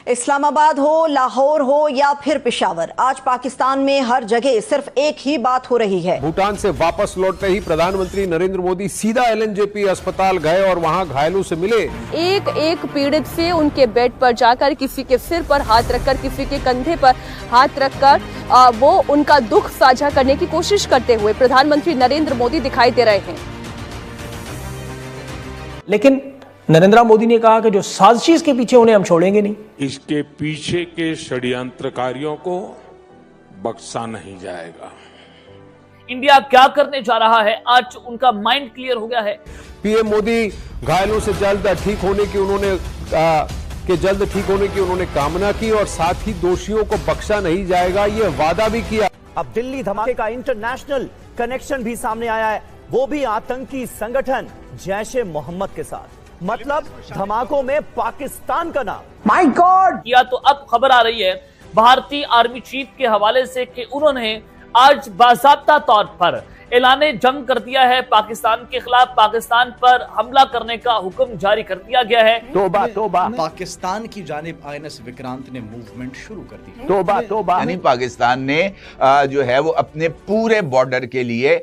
इस्लामाबाद हो, लाहौर हो या फिर पेशावर, आज पाकिस्तान में हर जगह सिर्फ एक ही बात हो रही है। भूटान से वापस लौटते ही प्रधानमंत्री नरेंद्र मोदी सीधा एलएनजेपी अस्पताल गए और वहां घायलों से मिले। एक एक पीड़ित से उनके बेड पर जाकर, किसी के सिर पर हाथ रखकर, किसी के कंधे पर हाथ रखकर वो उनका दुख साझा करने की कोशिश करते हुए प्रधानमंत्री नरेंद्र मोदी दिखाई दे रहे हैं। लेकिन नरेंद्र मोदी ने कहा कि जो साजिश के पीछे उन्हें हम छोड़ेंगे नहीं। इसके पीछे के षड्यंत्रकारियों को बख्शा नहीं जाएगा। इंडिया क्या करने जा रहा है, आज उनका माइंड क्लियर हो गया है। पीएम मोदी घायलों से जल्द ठीक होने की उन्होंने कामना की और साथ ही दोषियों को बख्शा नहीं जाएगा, ये वादा भी किया। अब दिल्ली धमाके का इंटरनेशनल कनेक्शन भी सामने आया है, वो भी आतंकी संगठन जैश ए मोहम्मद के साथ। मतलब धमाकों में पाकिस्तान का नाम। My God! किया तो अब खबर आ रही है भारतीय आर्मी चीफ के हवाले से कि उन्होंने आज बाज़ाब्ता तौर पर ऐलाने जंग कर दिया है। पाकिस्तान के खिलाफ पाकिस्तान पर हमला करने का हुक्म जारी कर दिया गया है। तौबा तौबा, पाकिस्तान की जानिब आईएनएस विक्रांत ने मूवमेंट शुरू कर दी। तौबा तौबा, यानी पाकिस्तान ने जो है वो अपने पूरे बॉर्डर के लिए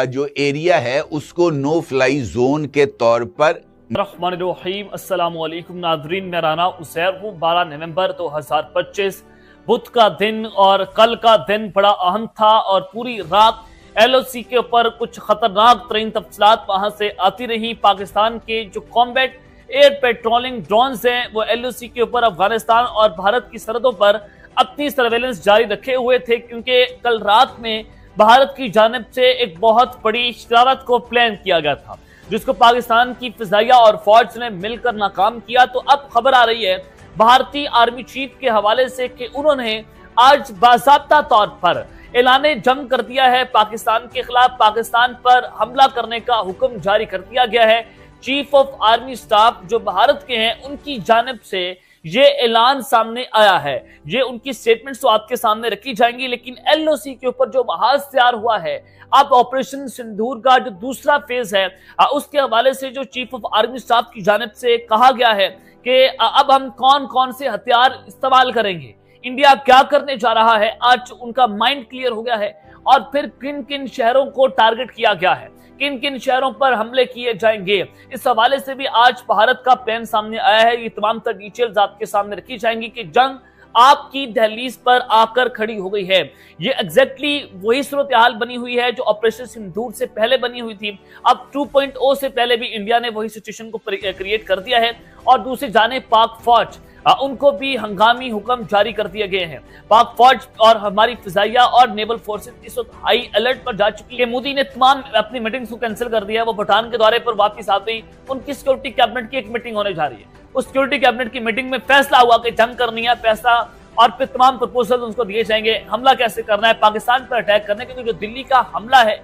जो एरिया है उसको नो फ्लाई जोन के तौर पर। रहमानिर्रहीम, अस्सलाम वालेकुम नाज़रीन, मैं राना उसैर हूँ। 12 नवंबर 2025 बुध का दिन और कल का दिन बड़ा अहम था और पूरी रात एलओसी के ऊपर कुछ खतरनाक तरीन तफसीलात वहां से आती रही। पाकिस्तान के जो कॉम्बैट एयर पेट्रोलिंग ड्रोन्स हैं वो एलओसी के ऊपर अफगानिस्तान और भारत की सरहदों पर अपनी सर्वेलेंस जारी रखे हुए थे, क्योंकि कल रात में भारत की जानिब से एक बहुत बड़ी शरारत को प्लान किया गया था, जिसको पाकिस्तान की फिजाइया और फौज ने मिलकर नाकाम किया। तो अब खबर आ रही है भारतीय आर्मी चीफ के हवाले से कि उन्होंने आज बाज़ाब्ता तौर पर ऐलाने जंग कर दिया है। पाकिस्तान के खिलाफ पाकिस्तान पर हमला करने का हुक्म जारी कर दिया गया है। चीफ ऑफ आर्मी स्टाफ जो भारत के हैं उनकी जानिब से ये ऐलान सामने आया है। ये उनकी स्टेटमेंट्स तो आपके सामने रखी जाएंगी, लेकिन एलओसी के ऊपर जो महाज तैयार हुआ है अब ऑपरेशन सिंदूर का जो दूसरा फेज है उसके हवाले से जो चीफ ऑफ आर्मी स्टाफ की जानिब से कहा गया है कि अब हम कौन कौन से हथियार इस्तेमाल करेंगे, इंडिया क्या करने जा रहा है, आज उनका माइंड क्लियर हो गया है। और फिर किन किन शहरों को टारगेट किया गया है, किन किन शहरों पर हमले किए जाएंगे, इस हवाले से भी आज भारत का प्लान सामने आया है। ये तमाम तर डिटेल्स आपके सामने रखी जाएंगी कि जंग आपकी दहलीज पर आकर खड़ी हो गई है। ये एग्जैक्टली वही सूरत हाल बनी हुई है जो ऑपरेशन सिंदूर से पहले बनी हुई थी। अब 2.0 से पहले भी इंडिया ने वही सिचुएशन को क्रिएट कर दिया है। और दूसरी जाने पाक फौज, उनको भी हंगामी हुक्म जारी कर दिए गए हैं। पाक फौज और हमारी फिजाइया और नेवल फोर्सेस इस वक्त हाई अलर्ट पर जा चुकी है। मोदी ने तमाम अपनी मीटिंग्स को कैंसिल कर दिया है। वो भूटान के दौरे पर वापस आते ही उनकी सिक्योरिटी कैबिनेट की एक मीटिंग होने जा रही है। उस सिक्योरिटी कैबिनेट की मीटिंग में फैसला हुआ कि जंग करनी है, पैसा और फिर तमाम प्रपोजल उनको दिए जाएंगे, हमला कैसे करना है, पाकिस्तान पर अटैक करना है। क्योंकि जो दिल्ली का हमला है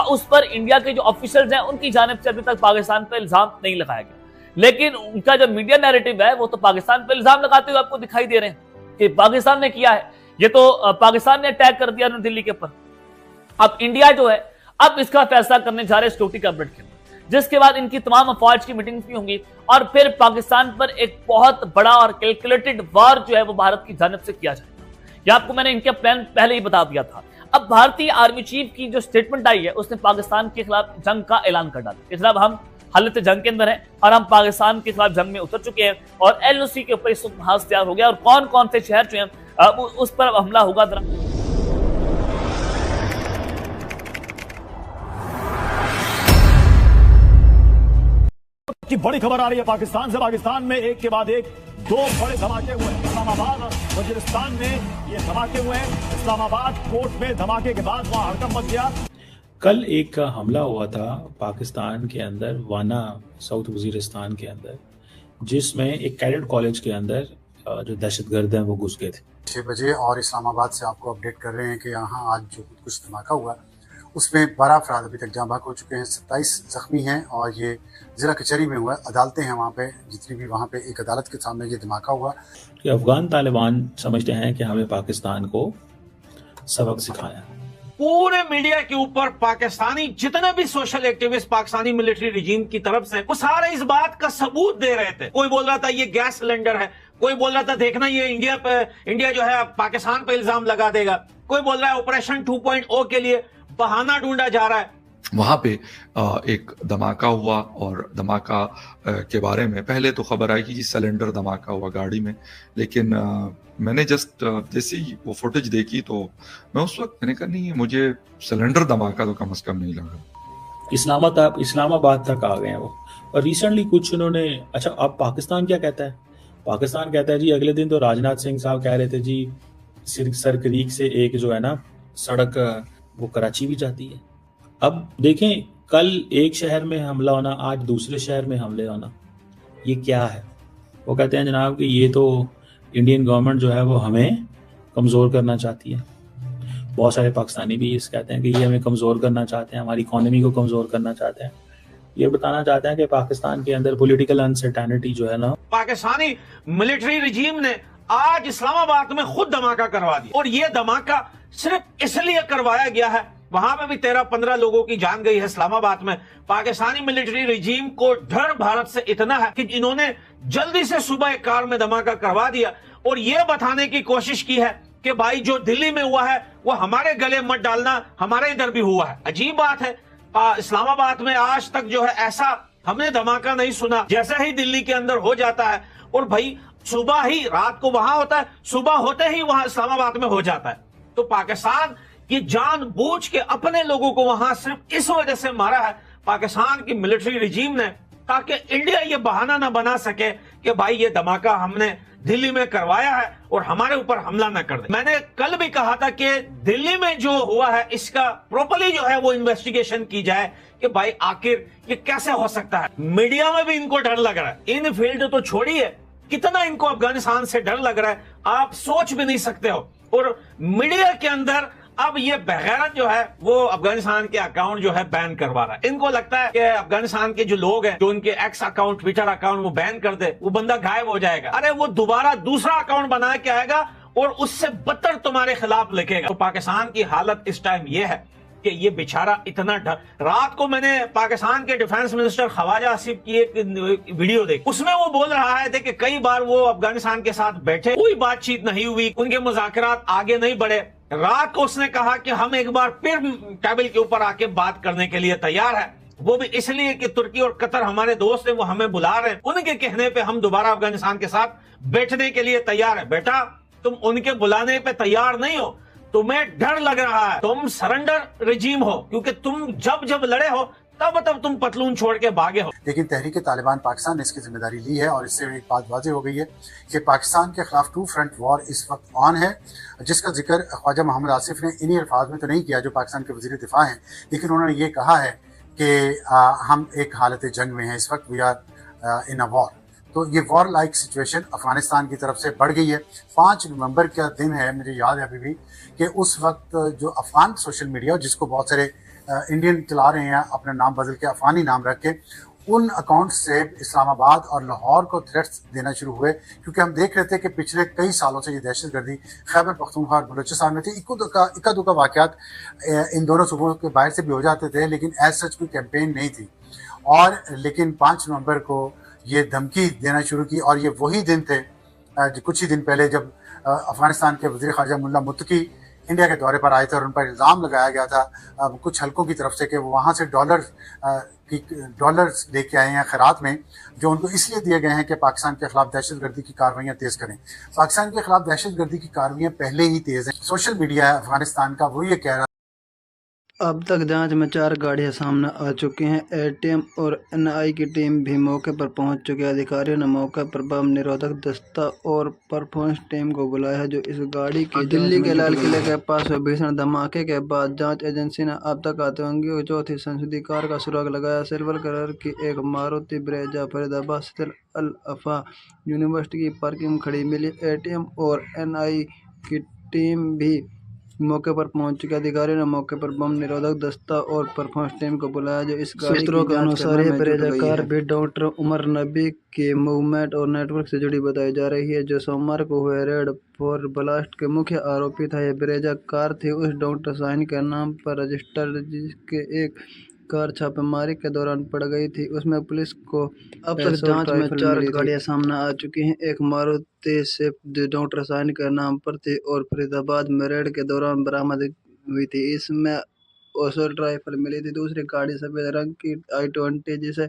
उस पर इंडिया के जो ऑफिसर्स हैं उनकी जानिब से अभी तक पाकिस्तान पर इल्जाम नहीं लगाया गया, लेकिन उनका जो मीडिया नैरेटिव है वो तो पाकिस्तान पर इल्जाम लगाते हुए आपको दिखाई दे रहे हैं कि पाकिस्तान ने किया है, ये तो पाकिस्तान ने अटैक कर दिया दिल्ली के ऊपर। अब इंडिया जो है अब इसका फैसला करने जा रहे हैं सिक्योरिटी कैबिनेट के अंदर, जिसके बाद इनकी तमाम अफवाज की मीटिंग्स भी होंगी और फिर पाकिस्तान पर एक बहुत बड़ा और कैलकुलेटेड वार जो है वो भारत की जानिब से किया जाएगा। ये आपको मैंने इनका प्लान पहले ही बता दिया था। अब भारतीय आर्मी चीफ की जो स्टेटमेंट आई है उसने पाकिस्तान के खिलाफ जंग का ऐलान कर डाला। इस अब हम हालत जंग के अंदर है और हम पाकिस्तान के खिलाफ जंग में उतर चुके हैं और एलओसी के ऊपर इस वक्त महाज तैयार हो गया और कौन कौन से शहर जो हैं उस पर हमला होगा। की बड़ी खबर आ रही है पाकिस्तान से। पाकिस्तान में एक के बाद एक दो बड़े धमाके हुए। इस्लामाबाद और वजीरिस्तान में ये धमाके हुए हैं। इस्लामाबाद कोर्ट में धमाके के बाद वहां हड़कंप मच गया। कल एक हमला हुआ था पाकिस्तान के अंदर, वाना साउथ वजीरिस्तान के अंदर, जिसमें एक कैडेट कॉलेज के अंदर जो दहशतगर्द हैं वो घुस गए थे 6 बजे। और इस्लामाबाद से आपको अपडेट कर रहे हैं कि यहाँ आज जो कुछ धमाका हुआ उसमें 12 अफराद अभी तक जाँ भाग हो चुके हैं, 27 जख्मी हैं और ये जिला कचहरी में हुआ। अदालतें हैं वहाँ पे, जितनी भी वहाँ पे एक अदालत के सामने ये धमाका हुआ। कि अफगान तालिबान समझते हैं कि हमें पाकिस्तान को सबक सिखाया। पूरे मीडिया के ऊपर पाकिस्तानी जितने भी social activist Pakistani military regime की तरफ से वो सारे इस बात का सबूत दे रहे थे। कोई बोल रहा था ये गैस सिलेंडर है, कोई बोल रहा था देखना ये इंडिया जो है पाकिस्तान पे इल्जाम लगा देगा। कोई बोल रहा है ऑपरेशन 2.0 के लिए बहाना ढूंढा जा रहा है। वहां पे एक धमाका हुआ और धमाका के बारे में पहले तो खबर आई कि जी सिलेंडर धमाका हुआ गाड़ी में, लेकिन मैंने जस्ट जैसे ही वो फुटेज देखी तो मैं उस वक्त मैंने कहा नहीं, मुझे सिलेंडर धमाका तो कम से कम नहीं लगा। इस्लामाबाद तक आ गए हैं वो। और रिसेंटली कुछ उन्होंने, अच्छा अब पाकिस्तान क्या कहता है? पाकिस्तान कहता है जी, अगले दिन तो राजनाथ सिंह साहब कह रहे थे जी सरकरीक से एक जो है ना सड़क वो कराची भी जाती है। अब देखें, कल एक शहर में हमला होना, आज दूसरे शहर में हमले होना, ये क्या है? वो कहते हैं जनाब कि ये तो इंडियन गवर्नमेंट जो है वो हमें कमज़ोर करना चाहती है। बहुत सारे पाकिस्तानी भी इस कहते हैं कि ये हमें कमज़ोर करना चाहते हैं, हमारी इकोनॉमी को कमज़ोर करना चाहते हैं। ये बताना चाहते हैं कि पाकिस्तान के अंदर पॉलिटिकल अनसर्टेनिटी जो है ना, पाकिस्तानी मिलिट्री रिजीम ने आज इस्लामाबाद में खुद धमाका करवा दिया। और ये धमाका सिर्फ इसलिए करवाया गया है, वहां पे भी 13-15 लोगों की जान गई है इस्लामाबाद में। पाकिस्तानी मिलिट्री रिजीम को डर भारत से इतना है कि इन्होंने जल्दी से सुबह एक कार में धमाका करवा दिया और ये बताने की कोशिश की है कि भाई जो दिल्ली में हुआ है वो हमारे गले मत डालना, हमारे इधर भी हुआ है। अजीब बात है, इस्लामाबाद में आज तक जो है ऐसा हमने धमाका नहीं सुना जैसा ही दिल्ली के अंदर हो जाता है। और भाई सुबह ही, रात को वहां होता है, सुबह होते ही वहां इस्लामाबाद में हो जाता है। तो पाकिस्तान की जानबूझ के अपने लोगों को वहां सिर्फ इस वजह से मारा है पाकिस्तान की मिलिट्री रिजीम ने, ताकि इंडिया ये बहाना ना बना सके कि भाई ये धमाका हमने दिल्ली में करवाया है और हमारे ऊपर हमला ना कर दे। मैंने कल भी कहा था कि दिल्ली में जो हुआ है इसका प्रॉपर्ली जो है वो इन्वेस्टिगेशन की जाए कि भाई आखिर ये कैसे हो सकता है। मीडिया में भी इनको डर लग रहा है, इन फील्ड तो छोड़िए, कितना इनको अफगानिस्तान से डर लग रहा है आप सोच भी नहीं सकते हो। और मीडिया के अंदर अब ये बगैरत जो है वो अफगानिस्तान के अकाउंट जो है बैन करवा रहा है। इनको लगता है कि अफगानिस्तान के जो लोग हैं, जो उनके एक्स अकाउंट, ट्विटर अकाउंट वो बैन कर दे, वो बंदा गायब हो जाएगा। अरे वो दोबारा दूसरा अकाउंट बना के आएगा और उससे बदतर तुम्हारे खिलाफ लिखेगा। तो पाकिस्तान की हालत इस टाइम ये है कि ये बेचारा इतना डर। रात को मैंने पाकिस्तान के डिफेंस मिनिस्टर ख्वाजा आसिफ की एक वीडियो देखी, उसमें वो बोल रहा है कि कई बार वो अफगानिस्तान के साथ बैठे, कोई बातचीत नहीं हुई, उनके मुज़ाकरात आगे नहीं बढ़े। रात को उसने कहा कि हम एक बार फिर टेबल के ऊपर आके बात करने के लिए तैयार है, वो भी इसलिए कि तुर्की और कतर हमारे दोस्त हैं, वो हमें बुला रहे हैं, उनके कहने पे हम दोबारा अफगानिस्तान के साथ बैठने के लिए तैयार है। बेटा तुम उनके बुलाने पे तैयार नहीं हो, तुम्हें डर लग रहा है, तुम सरेंडर रिजीम हो, क्योंकि तुम जब लड़े हो तब तुम पतलून छोड़ के भागे हो। लेकिन तहरीक तालिबान पाकिस्तान ने इसकी जिम्मेदारी ली है और इससे एक बात वाज़ेह हो गई है कि पाकिस्तान के खिलाफ 2 फ्रंट वॉर इस वक्त ऑन है, जिसका जिक्र ख्वाजा मोहम्मद आसिफ ने इन्हीं अल्फाज में तो नहीं किया जो पाकिस्तान के वज़ीर दिफा हैं, लेकिन उन्होंने ये कहा है कि हम एक हालत जंग में हैं इस वक्त, we are in a war. तो ये वॉर लाइक सिचुएशन अफगानिस्तान की तरफ से बढ़ गई है। 5 नवंबर का दिन है, मुझे याद है अभी भी, कि उस वक्त जो अफगान सोशल मीडिया जिसको बहुत सारे इंडियन चला रहे हैं अपना नाम बदल के अफगानी नाम रख के, उन अकाउंट से इस्लामाबाद और लाहौर को थ्रेट्स देना शुरू हुए, क्योंकि हम देख रहे थे कि पिछले कई सालों से ये दहशतगर्दी खैबर पख्तूनख्वा और बलूचिस्तान में थी। इक्का दुक्का वाक़यात इन दोनों सूबों के बाहर से भी हो जाते थे, लेकिन एज सच कोई कैंपेन नहीं थी। और लेकिन 5 नवंबर को ये धमकी देना शुरू की, और ये वही दिन थे कुछ ही दिन पहले जब अफगानिस्तान के वज़ीर ख़ारजा मुल्ला मुत्तकी इंडिया के दौरे पर आए थे और उन पर इल्ज़ाम लगाया गया था कुछ हलकों की तरफ से कि वो वहाँ से डॉलर्स लेके आए हैं खैरात में, जो उनको इसलिए दिए गए हैं कि पाकिस्तान के खिलाफ दहशतगर्दी की कार्रवाइयाँ तेज़ करें। पाकिस्तान के खिलाफ दहशतगर्दी की कार्रवाइयाँ पहले ही तेज़ हैं। सोशल मीडिया है अफगानिस्तान का, वो ये कह रहा अब तक जांच में 4 गाड़ियां सामने आ चुकी हैं। एटीएम और एनआई की टीम भी मौके पर पहुंच चुकी है। अधिकारियों ने मौके पर बम निरोधक दस्ता और परफॉर्मेंस टीम को बुलाया है, जो इस गाड़ी की दिल्ली के लाल किले के पास हुए भीषण धमाके के बाद जांच एजेंसी ने अब तक आतंकियों की चौथी संसदीय कार का सुराग लगाया। सिल्वर कलर की एक मारुति ब्रेजा फरीदाबाद स्थित अल अफा यूनिवर्सिटी की पार्किंग में खड़ी मिली। एटीएम और एनआई की टीम भी मौके पर पहुंच चुके। अधिकारियों ने मौके पर बम निरोधक दस्ता और परफॉर्मेंस टीम को बुलाया, जो इस गाड़ी सूत्रों के अनुसार ये ब्रेजा कार भी डॉक्टर उमर नबी के मूवमेंट और नेटवर्क से जुड़ी बताई जा रही है, जो सोमवार को हुए रेड फॉर ब्लास्ट के मुख्य आरोपी था। यह ब्रेजा कार थी उस डॉक्टर शाहीन के नाम पर रजिस्टर्ड, जिसके एक कार छापेमारी के दौरान पड़ गई थी। उसमें पुलिस को अब तक जांच में 4 गाड़ियां सामने आ चुकी हैं। एक मारुति स्विफ्ट डॉक्टर साइन के नाम पर थी और फरीदाबाद में रेड के दौरान बरामद हुई थी। इसमें असॉल्ट राइफल मिली थी। दूसरी गाड़ी सफेद रंग की i20 जिसे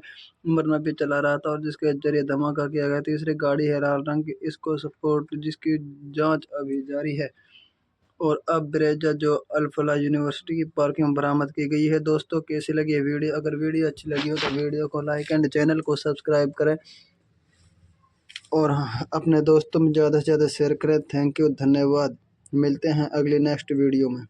उमर नबी चला रहा था और जिसके जरिए धमाका किया गया। तीसरी गाड़ी है लाल रंग की इसको सपोर्ट जिसकी जांच अभी जारी है। और अब ब्रेजा जो अल-फलाह यूनिवर्सिटी की पार्किंग में बरामद की गई है। दोस्तों कैसी लगी है वीडियो? अगर वीडियो अच्छी लगी हो तो वीडियो को लाइक एंड चैनल को सब्सक्राइब करें और अपने दोस्तों में ज़्यादा से ज़्यादा शेयर करें। थैंक यू, धन्यवाद। मिलते हैं अगली नेक्स्ट वीडियो में।